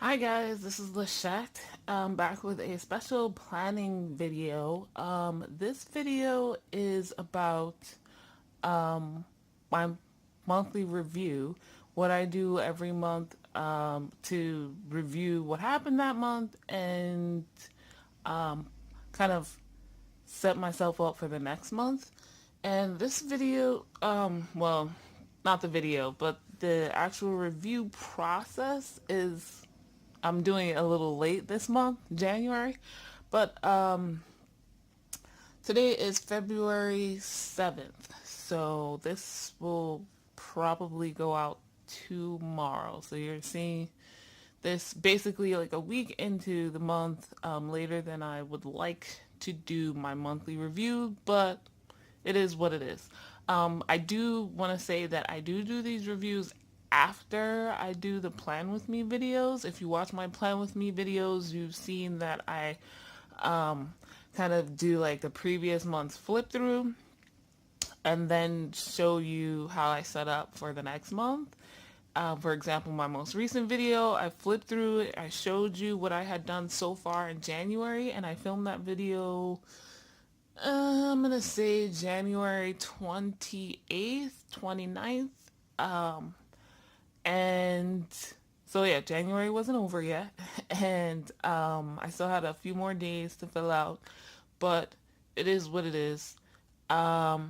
Hi guys, this is Lachette. Back with a special planning video. This video is about my monthly review, what I do every month to review what happened that month and kind of set myself up for the next month. And this video, well, not the video, but the actual review process is I'm doing it a little late this month, January, but today is February 7th, so this will probably go out tomorrow. So you're seeing this basically like a week into the month, later than I would like to do my monthly review, but it is what it is. I do want to say that I do these reviews after I do the Plan With Me videos. If you watch my Plan With Me videos, you've seen that I kind of do like the previous month's flip through and then show you how I set up for the next month. For example, my most recent video, I flipped through it. I showed you what I had done so far in January, and I filmed that video, I'm going to say January 28th, 29th. And so yeah, January wasn't over yet. And I still had a few more days to fill out, but it is what it is. So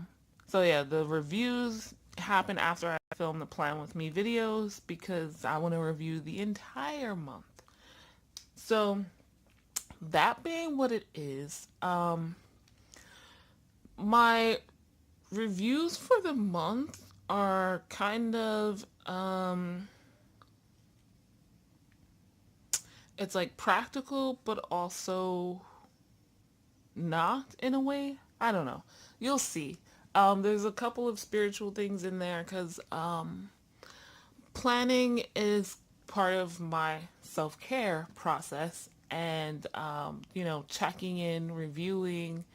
yeah, the reviews happen after I film the Plan With Me videos because I want to review the entire month. So that being what it is, my reviews for the month are kind of it's like practical but also not in a way. I don't know. You'll see. There's a couple of spiritual things in there because planning is part of my self-care process, and checking in, reviewing,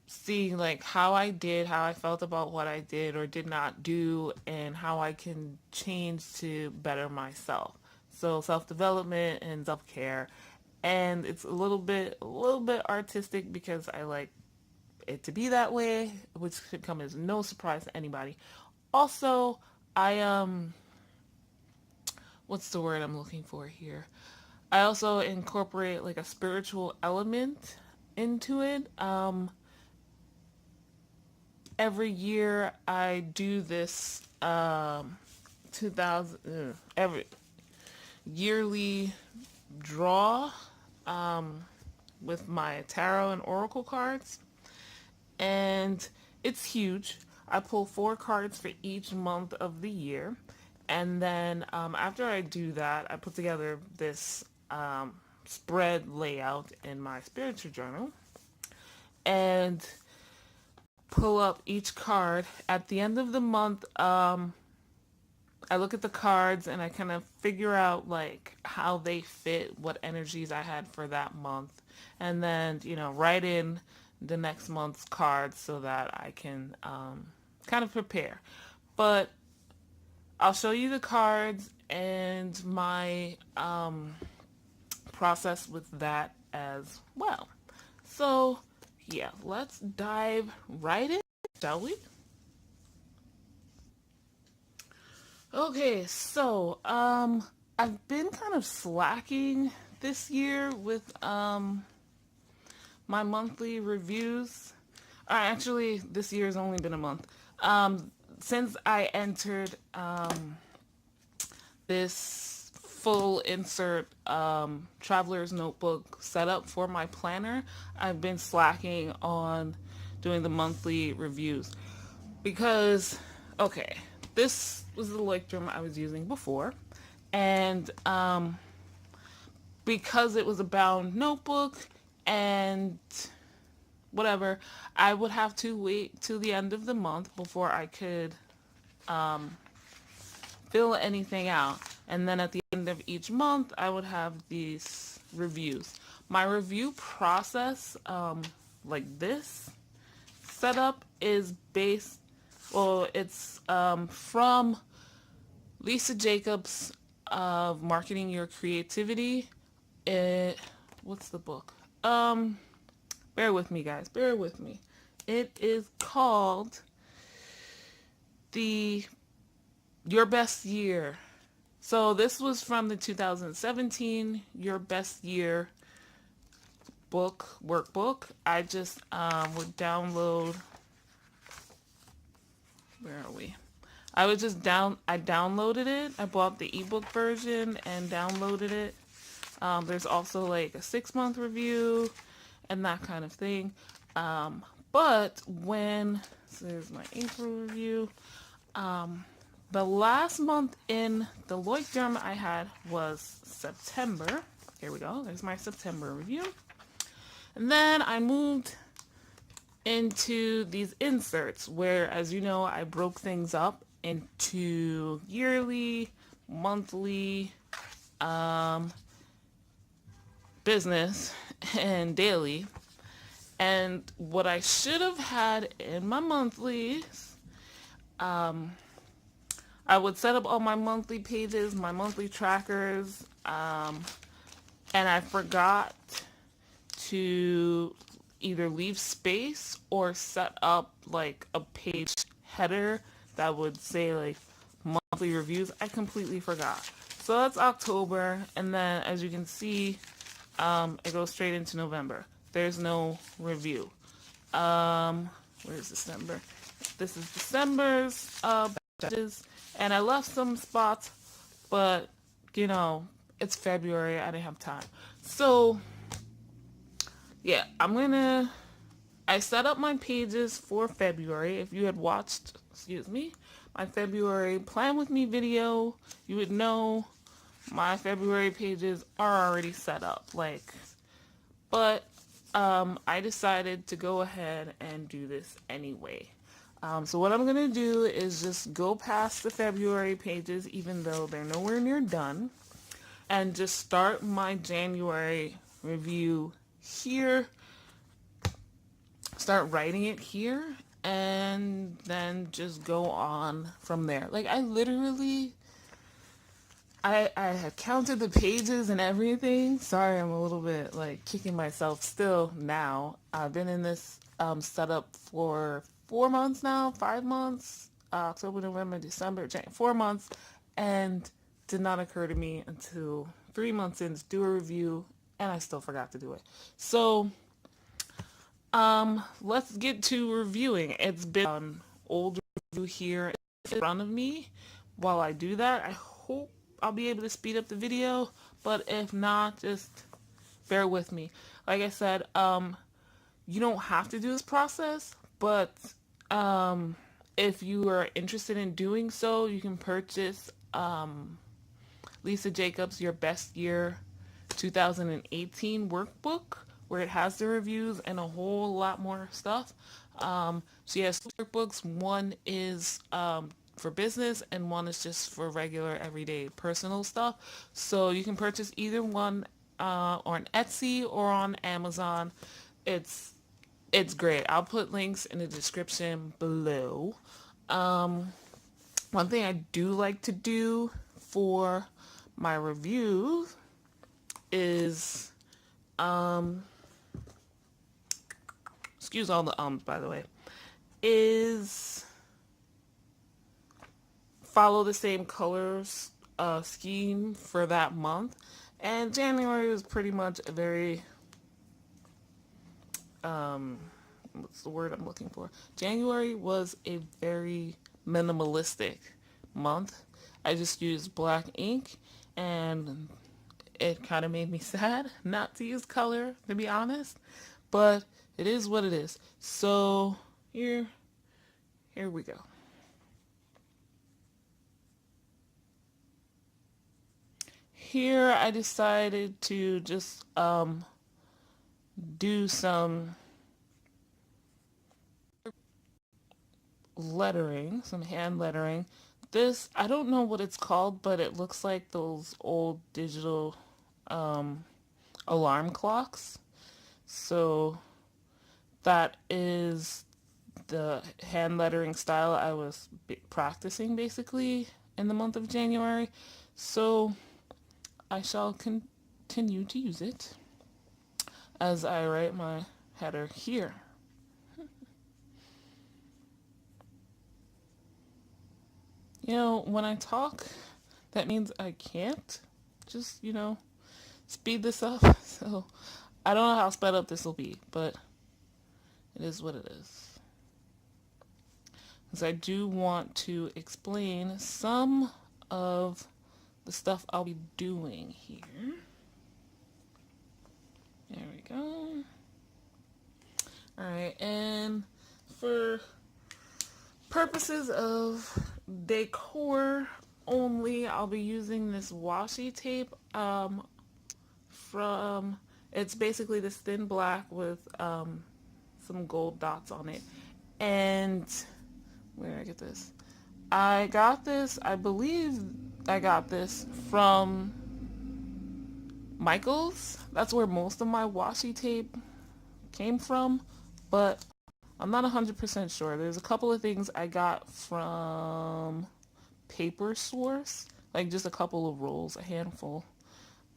seeing like how I did, how I felt about what I did or did not do, and how I can change to better myself. So self-development and self-care. And it's a little bit artistic because I like it to be that way, which should come as no surprise to anybody. Also, I what's the word I'm looking for here? I also incorporate like a spiritual element into it. Every year I do this 2000 every yearly draw with my tarot and oracle cards, and it's huge. I pull 4 cards for each month of the year, and then after I do that, I put together this spread layout in my spiritual journal and pull up each card. At the end of the month, I look at the cards and I kind of figure out like how they fit, what energies I had for that month, and then write in the next month's cards so that I can kind of prepare. But I'll show you the cards and my process with that as well. So yeah, let's dive right in, shall we? Okay, so I've been kind of slacking this year with my monthly reviews. Actually, this year has only been a month. Since I entered this full insert traveler's notebook setup for my planner, I've been slacking on doing the monthly reviews because, okay, this was the Electrum I was using before, and because it was a bound notebook and whatever, I would have to wait till the end of the month before I could fill anything out. And then at the end of each month, I would have these reviews. My review process, like this setup, is based, well, it's from Lisa Jacobs' of Marketing Your Creativity. What's the book? Bear with me, guys. Bear with me. It is called Your Best Year. So this was from the 2017 Your Best Year workbook. I just would download. Where are we? I downloaded it. I bought the ebook version and downloaded it. There's also like a 6-month review and that kind of thing. But so there's my April review. The last month in the Lloyd Journal I had was September. Here we go. There's my September review. And then I moved into these inserts where, as you know, I broke things up into yearly, monthly, business, and daily. And what I should have had in my monthlies, I would set up all my monthly pages, my monthly trackers, and I forgot to either leave space or set up like a page header that would say like monthly reviews. I completely forgot. So that's October, and then as you can see, it goes straight into November. There's no review. Where's December? This is December's batches, and I left some spots, but you know, it's February. I didn't have time. So yeah, I set up my pages for February. If you had watched, my February Plan With Me video, you would know my February pages are already set up. But I decided to go ahead and do this anyway. So what I'm going to do is just go past the February pages, even though they're nowhere near done, and just start my January review here, start writing it here, and then just go on from there. Like, I had counted the pages and everything. Sorry, I'm a little bit like kicking myself still now. I've been in this setup for 4 months now, 5 months, October, November, December, January, 4 months, and did not occur to me until 3 months in to do a review, and I still forgot to do it. So let's get to reviewing. It's been an old review here in front of me. While I do that, I hope I'll be able to speed up the video, but if not, just bear with me. Like I said, you don't have to do this process, but if you are interested in doing so, you can purchase Lisa Jacobs' Your Best Year 2018 workbook, where it has the reviews and a whole lot more stuff. She has 2 workbooks. One is for business, and one is just for regular, everyday, personal stuff. So you can purchase either one on Etsy or on Amazon. It's great. I'll put links in the description below. One thing I do like to do for my reviews is, excuse all the ums, by the way, is follow the same colors scheme for that month. And January was pretty much a very, what's the word I'm looking for? January was a very minimalistic month. I just used black ink, and it kind of made me sad not to use color, to be honest, but it is what it is. So here we go. Here I decided to just do some lettering, some hand lettering. This, I don't know what it's called, but it looks like those old digital alarm clocks. So that is the hand lettering style I was practicing, basically. in the month of January. So I shall continue to use it as I write my header here. When I talk, that means I can't just, speed this up. So I don't know how sped up this will be, but it is what it is. Because I do want to explain some of the stuff I'll be doing here. There we go. Alright, and for purposes of decor only, I'll be using this washi tape from, it's basically this thin black with some gold dots on it. And where did I get this? I believe I got this from Michael's. That's where most of my washi tape came from, but I'm not 100% sure. There's a couple of things I got from Paper Source, like just a couple of rolls, a handful,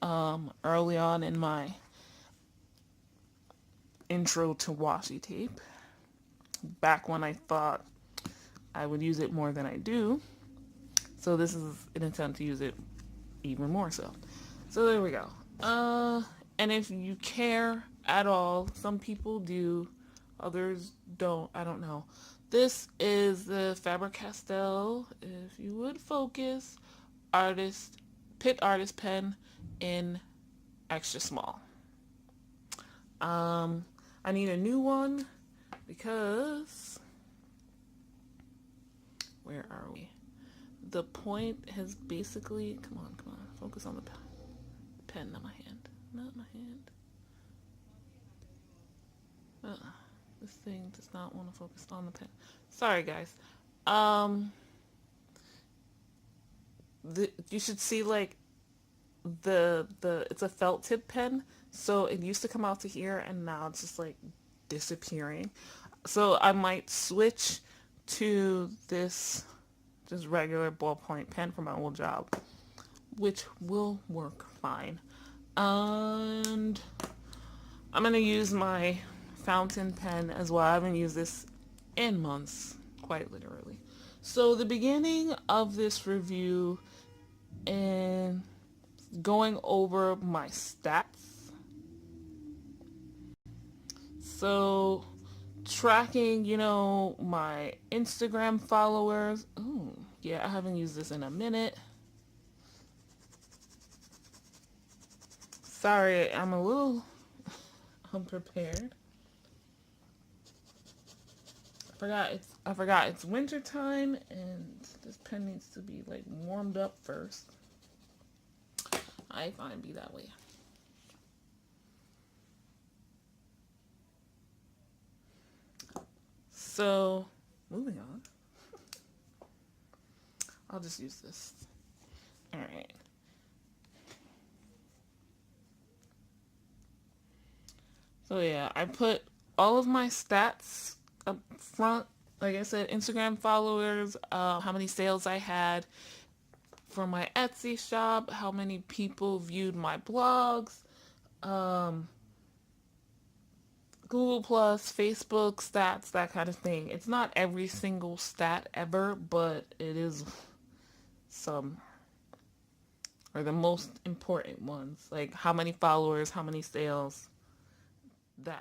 early on in my intro to washi tape, back when I thought I would use it more than I do. So this is an attempt to use it even more so. So there we go. And if you care at all, some people do, others don't, I don't know. This is the Faber-Castell, if you would focus, Pit Artist pen in extra small. I need a new one because, where are we? The point has basically, come on, focus on the pen, not my hand, this thing does not want to focus on the pen. Sorry guys. You should see like it's a felt tip pen, so it used to come out to here and now it's just like disappearing. So I might switch to this just regular ballpoint pen from my old job, which will work fine. And I'm gonna use my fountain pen as well. I haven't used this in months, quite literally. So the beginning of this review and going over my stats. So tracking, my Instagram followers. Ooh, yeah, I haven't used this in a minute. Sorry, I'm a little unprepared. I forgot it's winter time and this pen needs to be like warmed up first. I find it be that way. So, moving on. I'll just use this. Alright. So yeah, I put all of my stats up front. Like I said, Instagram followers, how many sales I had for my Etsy shop, how many people viewed my blogs, Google Plus, Facebook stats, that kind of thing. It's not every single stat ever, but it is some, or the most important ones. Like how many followers, how many sales, those.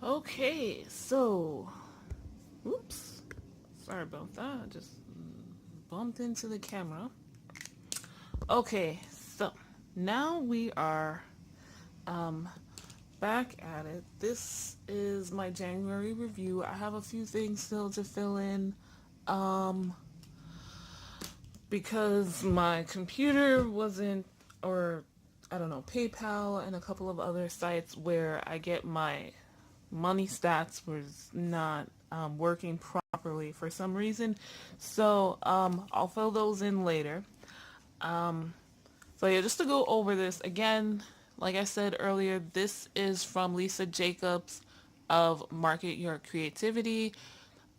Okay, so, oops, sorry about that. I just bumped into the camera. Okay, so now we are um, back at it. This is my January review. I have a few things still to fill in um, because my computer wasn't, or I don't know, PayPal and a couple of other sites where I get my money stats was not working properly for some reason. So I'll fill those in later. Um, so yeah, just to go over this again, like I said earlier, this is from Lisa Jacobs of Market Your Creativity.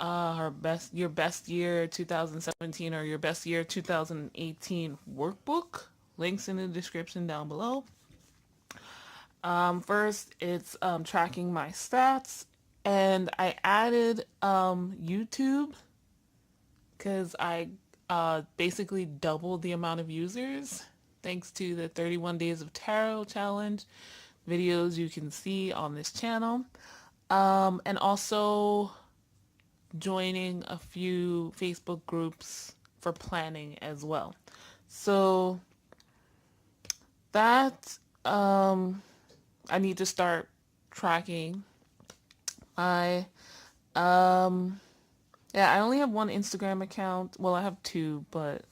Your best year 2017 or your best year 2018 workbook. Links in the description down below. First, it's tracking my stats, and I added YouTube because I basically doubled the amount of users thanks to the 31 Days of Tarot challenge videos you can see on this channel, and also joining a few Facebook groups for planning as well. So that I need to start tracking. I yeah, I only have one Instagram account. Well, I have two, but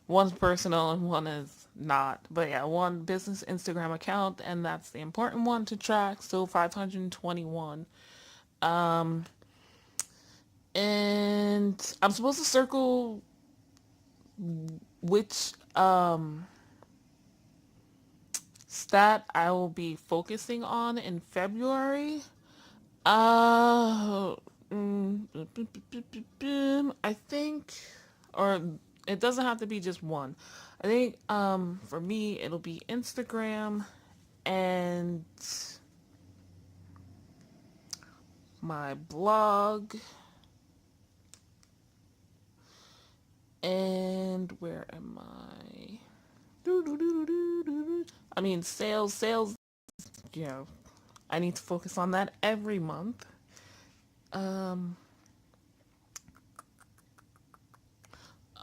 one's personal and one is not. But yeah, one business Instagram account, and that's the important one to track. So 521. And I'm supposed to circle which stat I will be focusing on in February. Uh, I think, or it doesn't have to be just one. I think for me it'll be Instagram and my blog and where am I? I mean sales, you know, I need to focus on that every month. Um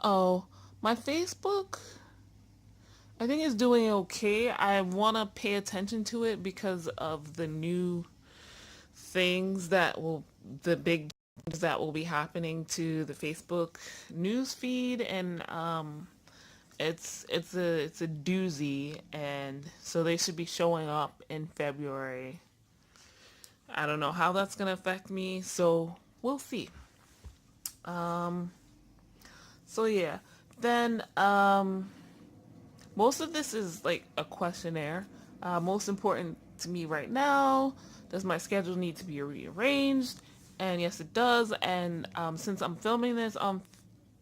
oh, my Facebook I think is doing okay. I want to pay attention to it because of the new things that will, the big things that will be happening to the Facebook news feed, and it's a doozy, and so they should be showing up in February. I don't know how that's gonna affect me, so we'll see. Um, so yeah, then most of this is like a questionnaire. Most important to me right now, does my schedule need to be rearranged? And yes, it does. And since I'm filming this,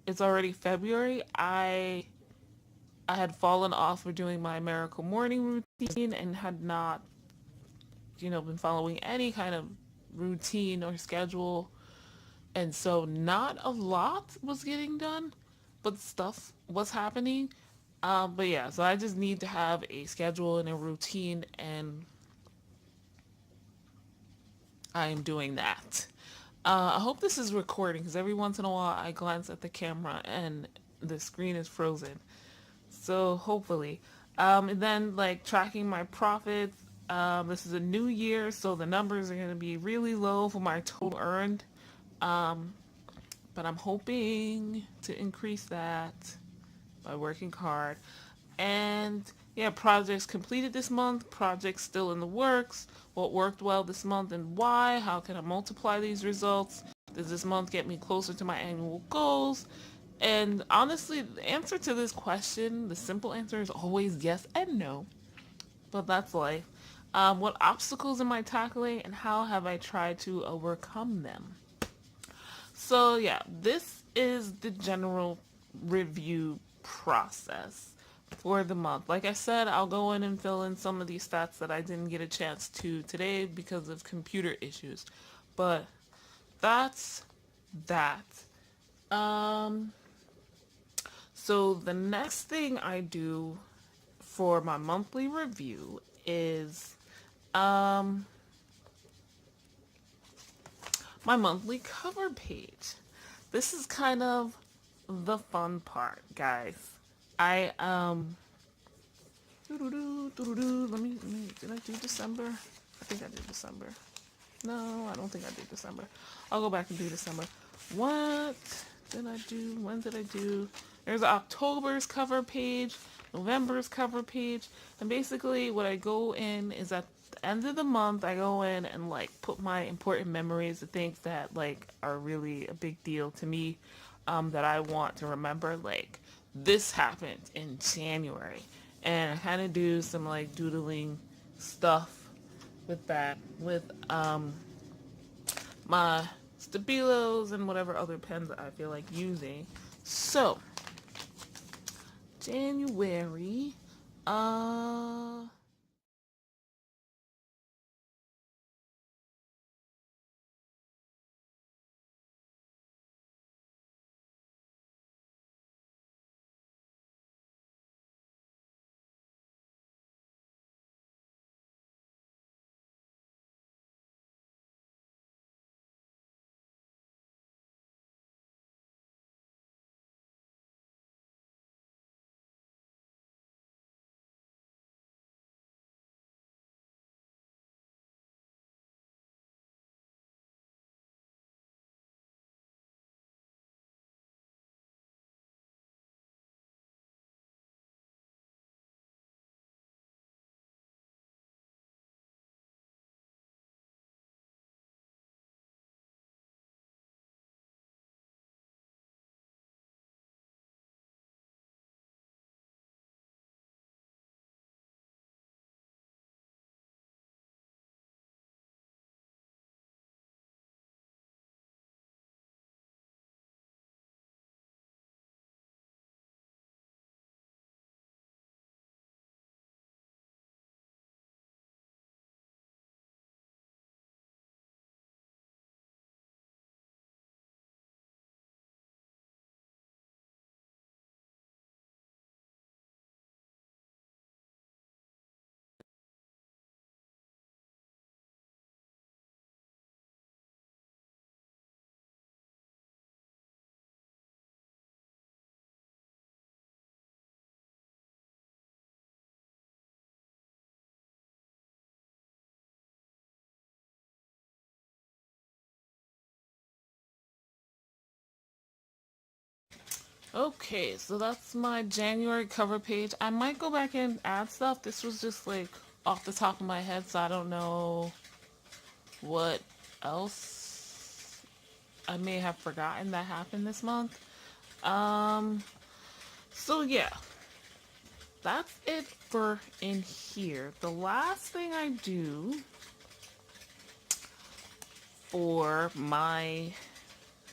it's already February. I had fallen off for doing my miracle morning routine and had not, been following any kind of routine or schedule. And so not a lot was getting done, but stuff was happening. But yeah, so I just need to have a schedule and a routine, and I am doing that. I hope this is recording because every once in a while I glance at the camera and the screen is frozen. So hopefully. And then like tracking my profits. This is a new year, so the numbers are going to be really low for my total earned. Um, but I'm hoping to increase that by working hard. And yeah, projects completed this month, projects still in the works, what worked well this month and why, how can I multiply these results, does this month get me closer to my annual goals? And honestly, the answer to this question, the simple answer is always yes and no, but that's life. What obstacles am I tackling and how have I tried to overcome them? So yeah, this is the general review process for the month. Like I said, I'll go in and fill in some of these stats that I didn't get a chance to today because of computer issues. But that's that. Um, so the next thing I do for my monthly review is um, my monthly cover page. This is kind of the fun part, guys. I did I do December? I think I did December. No, I don't think I did December. I'll go back and do December. What did I do? When did I do? There's October's cover page, November's cover page, and basically what I go in is at the end of the month, I go in and like put my important memories, the things that like are really a big deal to me, that I want to remember. Like this happened in January, and I kind of do some like doodling stuff with that, with my Stabilos and whatever other pens I feel like using. So, January, uh, okay, so that's my January cover page. I might go back and add stuff. This was just like off the top of my head, so I don't know what else I may have forgotten that happened this month. Um, so yeah, that's it for in here. The last thing I do for my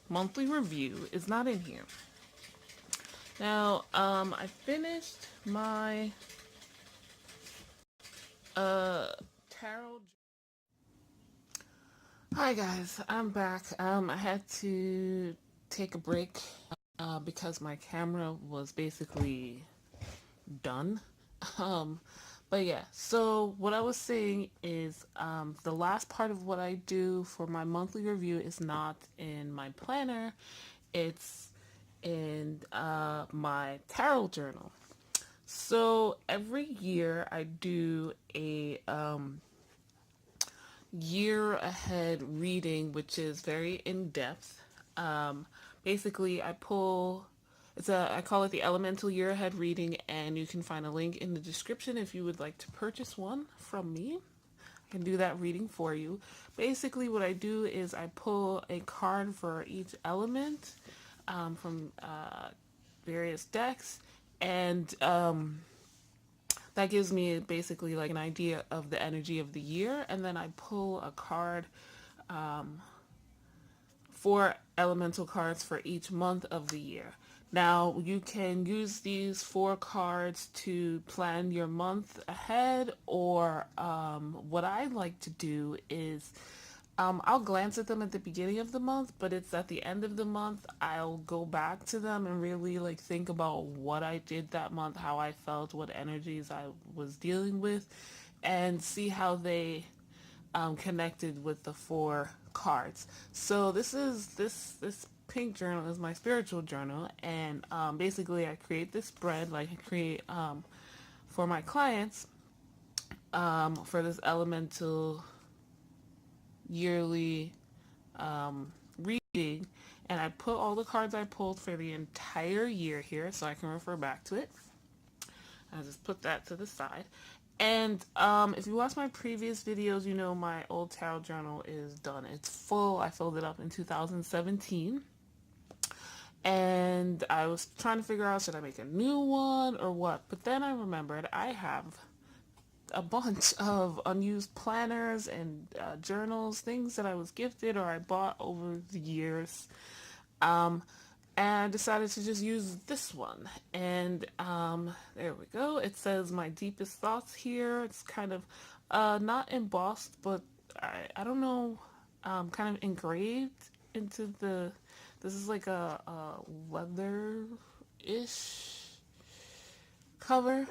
monthly review is not in here. Now, I finished my tarot. Hi guys, I'm back. I had to take a break because my camera was basically done. Um, but yeah, so what I was saying is the last part of what I do for my monthly review is not in my planner. It's in my tarot journal. So every year I do a year ahead reading, which is very in depth. Um, Basically, I pull. I call it the Elemental Year Ahead reading, and you can find a link in the description if you would like to purchase one from me. I can do that reading for you. Basically, what I do is I pull a card for each element from various decks, and that gives me basically like an idea of the energy of the year, and then I pull a card, four elemental cards for each month of the year. Now you can use these four cards to plan your month ahead, or what I like to do is I'll glance at them at the beginning of the month, but it's at the end of the month I'll go back to them and really like think about what I did that month, how I felt, what energies I was dealing with, and see how they connected with the 4 cards. So this pink journal is my spiritual journal, and basically I create this spread like I create for my clients for this elemental yearly reading, and I put all the cards I pulled for the entire year here so I can refer back to it. I just put that to the side. And if you watch my previous videos, you know my old tarot journal is done. It's full. I filled it up in 2017. And I was trying to figure out, should I make a new one or what? But then I remembered I have a bunch of unused planners and journals, things that I was gifted or I bought over the years. And I decided to just use this one. And there we go. It says my deepest thoughts here. It's kind of not embossed, but I don't know, kind of engraved into the, this is like a leather-ish cover.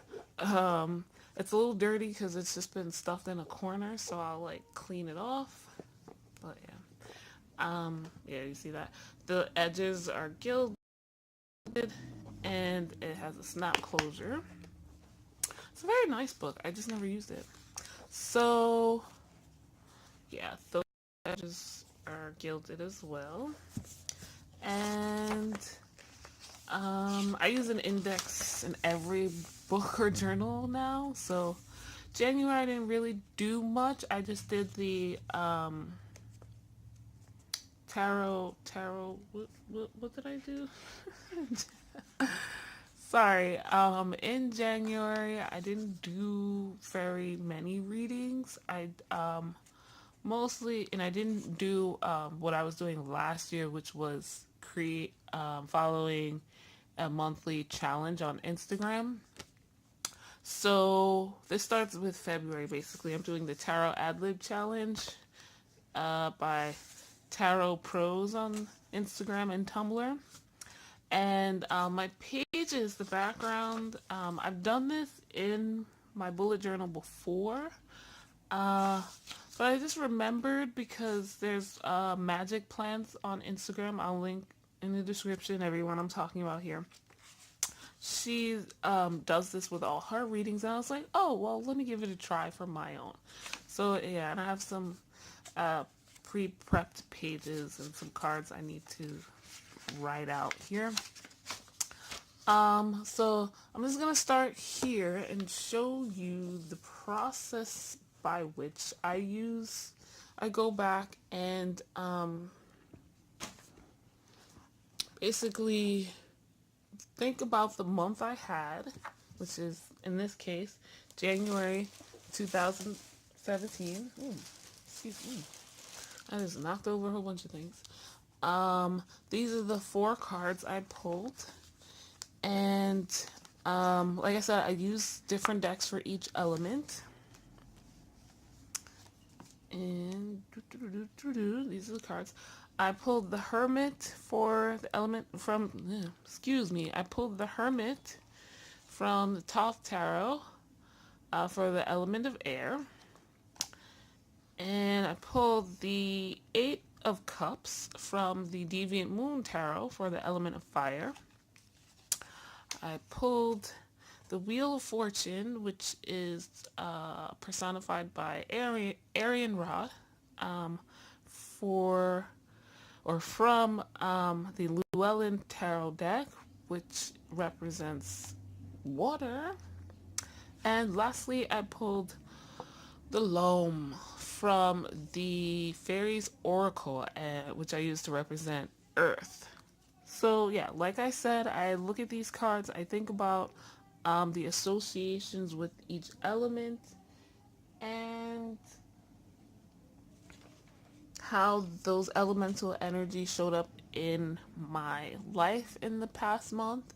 It's a little dirty because it's just been stuffed in a corner, so I'll like clean it off. But yeah, you see that the edges are gilded and it has a snap closure. It's a very nice book. I just never used it. So yeah, those edges are gilded as well. And I use an index in every book or journal now. So January I didn't really do much. I just did the tarot, what did I do? Sorry, in January I didn't do very many readings. I mostly, and I didn't do what I was doing last year, which was following a monthly challenge on Instagram. So this starts with February. Basically, I'm doing the Tarot Ad Lib Challenge by Tarot Pros on Instagram and Tumblr. And my pages, the background, I've done this in my bullet journal before, but I just remembered because there's magic plants on Instagram. I'll link in the description everyone I'm talking about here. She does this with all her readings, and I was like, oh, well, let me give it a try for my own. So yeah, and I have some pre-prepped pages and some cards I need to write out here. So I'm just gonna start here and show you the process by which I go back and basically think about the month I had, which is in this case January 2017. Excuse me, I just knocked over a whole bunch of things. These are the 4 cards I pulled, and like I said, I use different decks for each element. And these are the cards. I pulled the Hermit for the element from, I pulled the Hermit from the Thoth Tarot for the element of air. And I pulled the 8 of Cups from the Deviant Moon Tarot for the element of fire. I pulled the Wheel of Fortune, which is personified by Aryan Ra, from the Llewellyn Tarot deck, which represents water. And lastly, I pulled the Loam from the Fairies Oracle, which I use to represent Earth. So yeah, like I said, I look at these cards, I think about the associations with each element and how those elemental energies showed up in my life in the past month,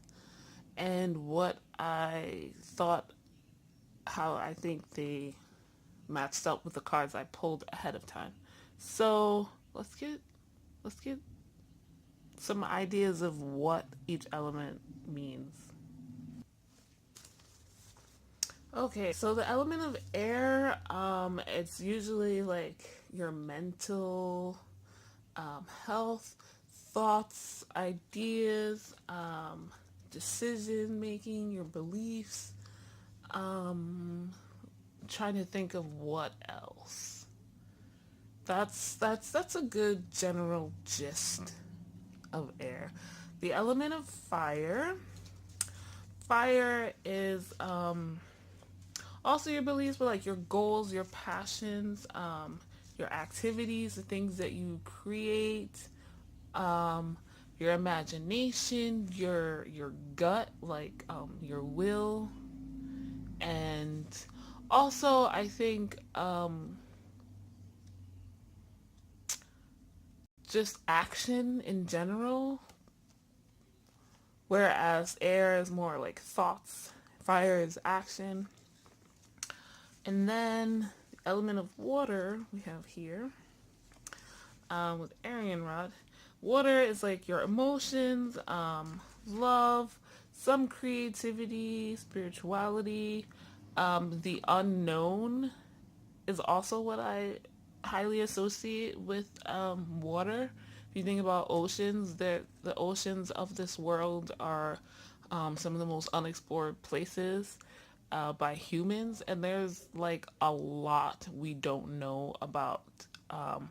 and what I thought, how I think they matched up with the cards I pulled ahead of time. So let's get some ideas of what each element means. Okay, so the element of air, it's usually like your mental health, thoughts, ideas, decision making, your beliefs. Trying to think of what else. That's a good general gist of air. The element of fire. Fire is also your beliefs, but like your goals, your passions, your activities, the things that you create, um, your imagination, your gut, like your will, and also I think just action in general. Whereas air is more like thoughts, fire is action, and then the element of water we have here with Arian Rod. Water is like your emotions, love, some creativity, spirituality. The unknown is also what I highly associate with water. If you think about oceans, the oceans of this world are some of the most unexplored places by humans, and there's like a lot we don't know about um,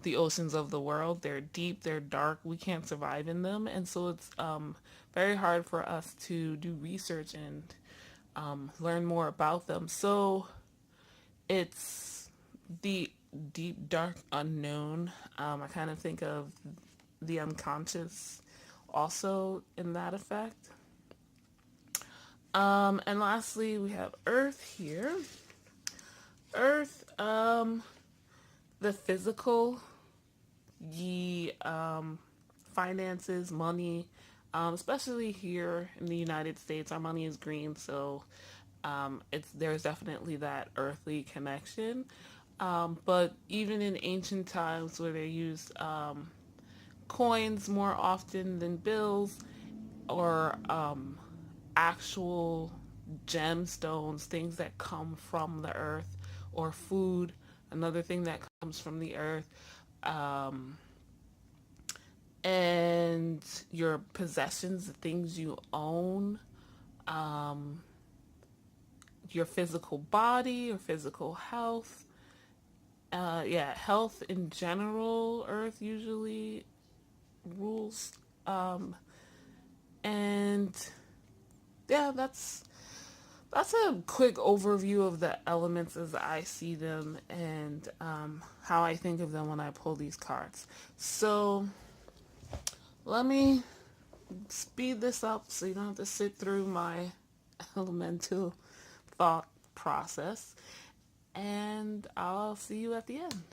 the oceans of the world. They're deep, they're dark, we can't survive in them, and so it's very hard for us to do research and learn more about them. So it's the deep, dark unknown. I kind of think of the unconscious also in that effect. And lastly, we have Earth here. Earth, the physical, the finances, money, especially here in the United States, our money is green, so it's there's definitely that earthly connection. But even in ancient times where they used coins more often than bills or actual gemstones, things that come from the earth, or food, another thing that comes from the earth, um, and your possessions, the things you own, um, your physical body, your physical health. Yeah, health in general, earth usually rules. And yeah, that's a quick overview of the elements as I see them and how I think of them when I pull these cards. So let me speed this up so you don't have to sit through my elemental thought process. And I'll see you at the end.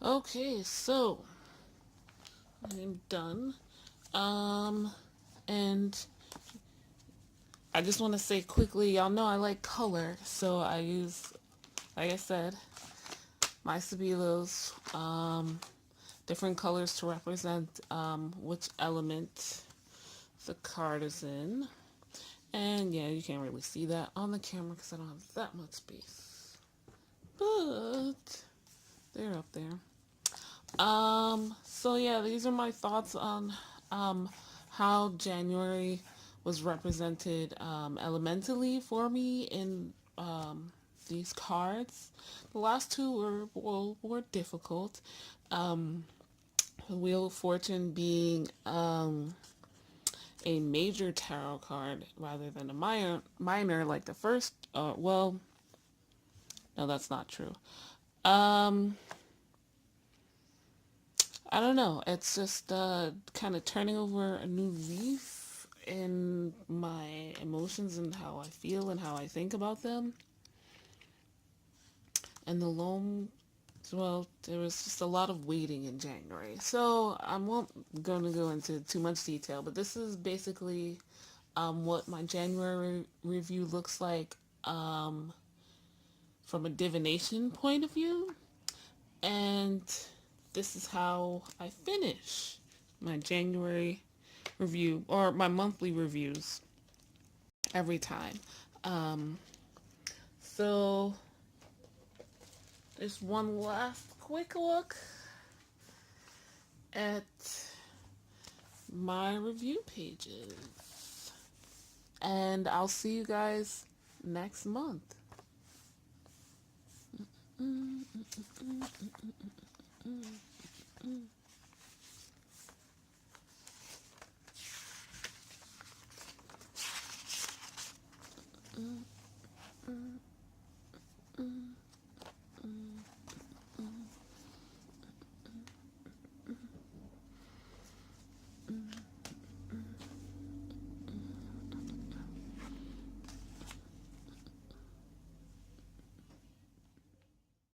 Okay, so I'm done. And I just want to say quickly, y'all know I like color, so I use, like I said, my Stabilos, different colors to represent which element the card is in. And yeah, you can't really see that on the camera because I don't have that much space. But they're up there. So yeah, these are my thoughts on how January was represented elementally for me in these cards. The last two were difficult. Wheel of Fortune being a major tarot card rather than a minor like the first. Well, no, that's not true. I don't know. It's just kind of turning over a new leaf in my emotions and how I feel and how I think about them. And the loam, well, there was just a lot of waiting in January. So I won't going to go into too much detail, but this is basically what my January review looks like from a divination point of view. And this is how I finish my January review or my monthly reviews every time. So just one last quick look at my review pages. And I'll see you guys next month.